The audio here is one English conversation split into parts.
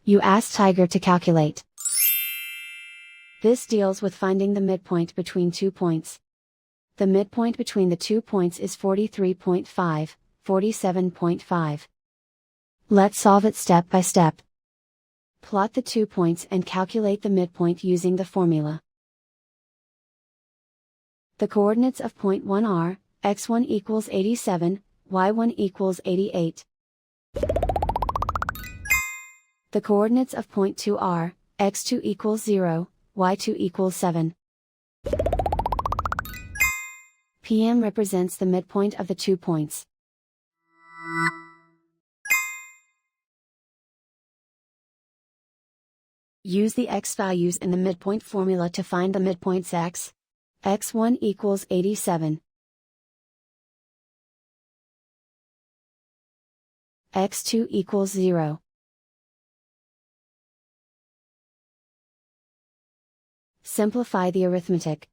You ask Tiger to calculate. This deals with finding the midpoint between 2 points. The midpoint between the 2 points is 43.5, 47.5. Let's solve it step by step. Plot the 2 points and calculate the midpoint using the formula. The coordinates of point 1 are, x1 equals 87, y1 equals 88. The coordinates of point 2 are, x2 equals 0, y2 equals 7. PM represents the midpoint of the 2 points. Use the x values in the midpoint formula to find the midpoints x. x1 equals 87. x2 equals 0. Simplify the arithmetic.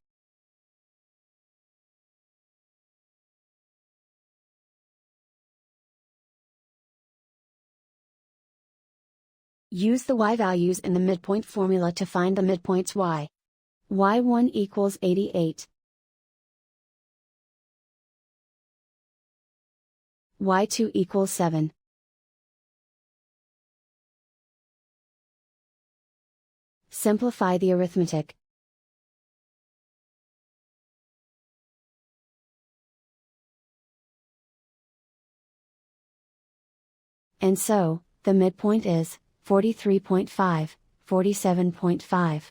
Use the y values in the midpoint formula to find the midpoints y. y1 equals 88. y2 equals 7. Simplify the arithmetic. And so, the midpoint is 43.5, 47.5.